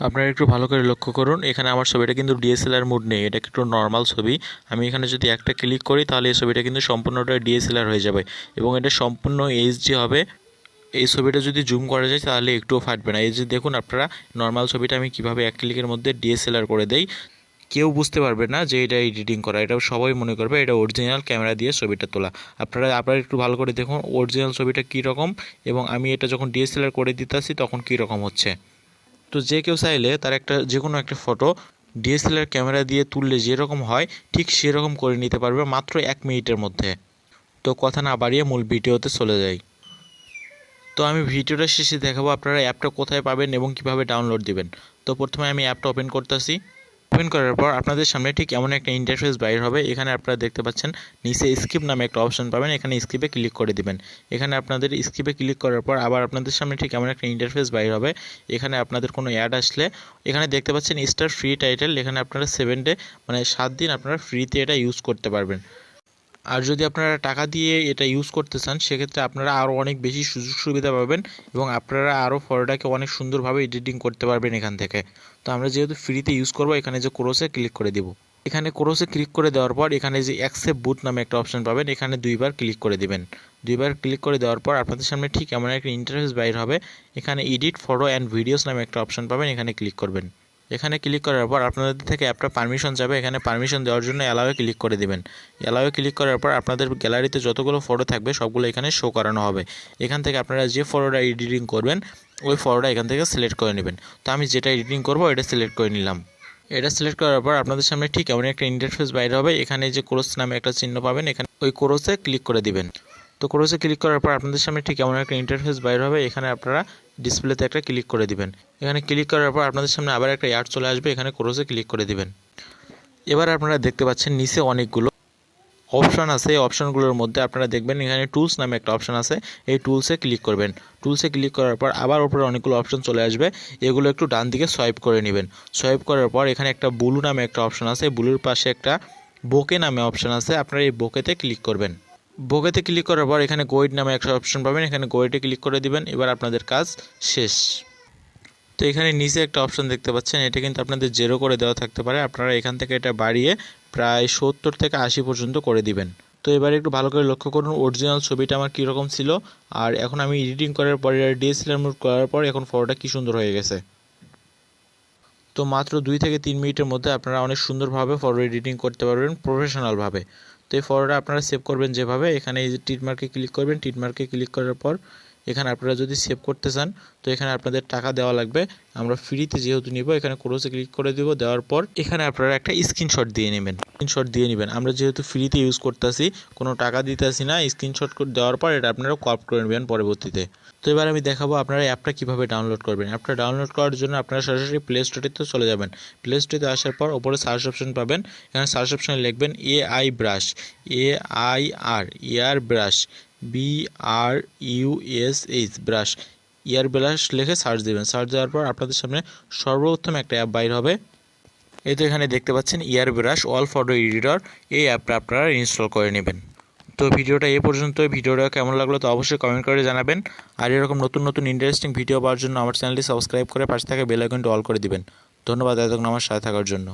আপনারা একটু ভালো করে লক্ষ্য করুন, এখানে আমার ছবিটা কিন্তু ডিএসএলআর মুড নেই, এটা একটু নর্মাল ছবি। আমি এখানে যদি একটা ক্লিক করি তাহলে এই ছবিটা কিন্তু সম্পূর্ণটা ডিএসএলআর হয়ে যাবে এবং এটা সম্পূর্ণ এইচডি হবে। এই ছবিটা যদি জুম করা যায় তাহলে একটুও ফাটবে না। এই যে দেখুন আপনারা, নর্মাল ছবিটা আমি কিভাবে এক ক্লিকের মধ্যে ডিএসএলআর করে দেই। কেউ বুঝতে পারবে না যে এটা এডিটিং করা, এটা সবাই মনে করবে এটা অরিজিনাল ক্যামেরা দিয়ে ছবিটা তোলা। আপনারা একটু ভালো করে দেখুন অরিজিনাল ছবিটা কী রকম এবং আমি এটা যখন ডিএসএলআর করে দিতেছি তখন কী রকম হচ্ছে। তো যে কেউ চাইলে তার যে কোনো একটা ফটো ডিএসএলআর ক্যামেরা দিয়ে তুললে যেরকম হয় ঠিক সেরকম করে নিতে পারবে মাত্র 1 মিনিটের মধ্যে। তো কথা না বাড়িয়ে মূল ভিডিওতে চলে যাই। তো আমি ভিডিওটা শেষে দেখাবো আপনারা অ্যাপটা কোথায় পাবেন এবং কিভাবে ডাউনলোড দিবেন। তো প্রথমে আমি অ্যাপটা ওপেন করতেছি। ওপেন করার পর আপনাদের সামনে ঠিক এমন একটা ইন্টারফেস বাইর হবে। এখানে আপনারা দেখতে পাচ্ছেন নিচে স্কিপ নামে একটা অপশন পাবেন, এখানে স্কিপে ক্লিক করে দিবেন। এখানে আপনাদের স্কিপে ক্লিক করার পর আবার আপনাদের সামনে ঠিক এমন একটা ইন্টারফেস বাইর হবে। এখানে আপনাদের কোনো অ্যাড আসলে এখানে দেখতে পাচ্ছেন স্টার ফ্রি টাইটেল, এখানে আপনারা 7 ডে মানে 7 দিন আপনারা ফ্রিতে এটা ইউজ করতে পারবেন। আর যদি আপনারা টাকা দিয়ে এটা ইউজ করতে চান সেক্ষেত্রে আপনারা আরও অনেক বেশি সুযোগ সুবিধা পাবেন এবং আপনারা আরও ফটোটাকে অনেক সুন্দরভাবে এডিটিং করতে পারবেন এখান থেকে। তো আমরা যেহেতু ফ্রিতে ইউজ করব, এখানে যে ক্রসে ক্লিক করে দেব। এখানে ক্রসে ক্লিক করে দেওয়ার পর এখানে যে অ্যাকসেপ্ট বুট নামে একটা অপশন পাবেন, এখানে 2বার ক্লিক করে দিবেন। 2বার ক্লিক করে দেওয়ার পর আপনাদের সামনে ঠিক এমন একটা ইন্টারফেস বাইর হবে। এখানে এডিট ফটো অ্যান্ড ভিডিওস নামে একটা অপশন পাবেন, এখানে ক্লিক করবেন। এখানে ক্লিক করার পর আপনাদের থেকে অ্যাপটা পারমিশন যাবে, এখানে পারমিশন দেওয়ার জন্য অ্যালাওয়ে ক্লিক করে দিবেন। অ্যালাওয়ে ক্লিক করার পর আপনাদের গ্যালারিতে যতগুলো ফটো থাকবে সবগুলো এখানে শো করানো হবে। এখান থেকে আপনারা যে ফটোটা এডিটিং করবেন ওই ফটোটা এখান থেকে সিলেক্ট করে নেবেন। তো আমি যেটা এডিটিং করব এটা সিলেক্ট করে নিলাম। এটা সিলেক্ট করার পর আপনাদের সামনে ঠিক এমন একটা ইন্টারফেস বাইরে হবে। এখানে যে ক্রস নামে একটা চিহ্ন পাবেন, এখানে ওই ক্রসে ক্লিক করে দিবেন। তো ক্রসে ক্লিক করার পর আপনাদের সামনে ঠিক এমন একটা ইন্টারফেস বাইর হবে। এখানে আপনারা ডিসপ্লেতে একটা ক্লিক করে দিবেন। এখানে ক্লিক করার পর আপনাদের সামনে আবার একটা অ্যাড চলে আসবে, এখানে ক্রসে ক্লিক করে দিবেন। এবার আপনারা দেখতে পাচ্ছেন নিচে অনেকগুলো অপশান আছে। এই অপশানগুলোর মধ্যে আপনারা দেখবেন এখানে টুলস নামে একটা অপশান আছে, এই টুলসে ক্লিক করবেন। টুলসে ক্লিক করার পর আবার উপরে অনেকগুলো অপশান চলে আসবে, এগুলো একটু ডান দিকে সোয়াইপ করে নেবেন। সোয়াইপ করার পর এখানে একটা ব্লু নামে একটা অপশান আছে, ব্লুর পাশে একটা বোকে নামে অপশান আছে, আপনারা এই বোকেতে ক্লিক করবেন। বোকেতে ক্লিক করার পর এখানে গোয়েড নামে একটা অপশন পাবেন, এখানে গোয়েডে ক্লিক করে দিবেন। এবার আপনাদের কাজ শেষ। তো এখানে নিচে একটা অপশন দেখতে পাচ্ছেন, এটা কিন্তু আপনাদের 0 করে দেওয়া থাকতে পারে, আপনারা এখান থেকে এটা বাড়িয়ে প্রায় 70 থেকে 80 পর্যন্ত করে দিবেন। তো এবারে একটু ভালো করে লক্ষ্য করুন অরিজিনাল ছবিটা আমার কীরকম ছিল আর এখন আমি এডিটিং করার পরে ডিএসএলআর মুড করার পর এখন ফটোটা কী সুন্দর হয়ে গেছে। তো মাত্র 2 থেকে 3 মিনিটের মধ্যে আপনারা অনেক সুন্দরভাবে ফটো এডিটিং করতে পারবেন প্রফেশনালভাবে। তো এই ফটোটা আপনারা সেভ করবেন যেভাবে, এখানে এই যে টিক মার্কে ক্লিক করবেন। টিক মার্কে ক্লিক করার পর এখানে আপনারা যদি সেভ করতে চান তো এখানে আপনাদের টাকা দেওয়া লাগবে। আমরা ফ্রিতে যেহেতু নিব এখানে ক্রসে ক্লিক করে দেব। দেওয়ার পর এখানে আপনারা একটা স্ক্রিনশট দিয়ে নেবেন। আমরা যেহেতু ফ্রিতে ইউজ করতেছি, কোনো টাকা দিতেছি না, স্ক্রিনশট দেওয়ার পর এটা আপনারা কপি করে নেবেন পরবর্তীতে। তো এবার আমি দেখাবো আপনারা অ্যাপটা কীভাবে ডাউনলোড করবেন। অ্যাপটা ডাউনলোড করার জন্য আপনারা সরাসরি প্লে স্টোরেতে চলে যাবেন। প্লে স্টোরে আসার পর ওপরে সার্চ অপশন পাবেন, এখানে সার্চ অপশনে লিখবেন AI brush, AR brush, BRUSH brush, air brush লিখে সার্চ দেবেন। সার্চ দেওয়ার পর আপনাদের সামনে সর্বপ্রথম একটা অ্যাপ বাইর হবে। এই তো এখানে দেখতে পাচ্ছেন ইয়ার ব্রাশ অল ফটো এডিটর, এই অ্যাপটা আপনারা ইনস্টল করে নেবেন। তো ভিডিওটা এই পর্যন্ত। ভিডিওটা কেমন লাগলো তো অবশ্যই কমেন্ট করে জানাবেন। আর এরকম নতুন নতুন ইন্টারেস্টিং ভিডিও পাওয়ার জন্য আমার চ্যানেলটি সাবস্ক্রাইব করে পাশে থাকা বেল আইকনটি অল করে দিবেন। ধন্যবাদ এতক্ষণ আমার সাথে থাকার জন্য।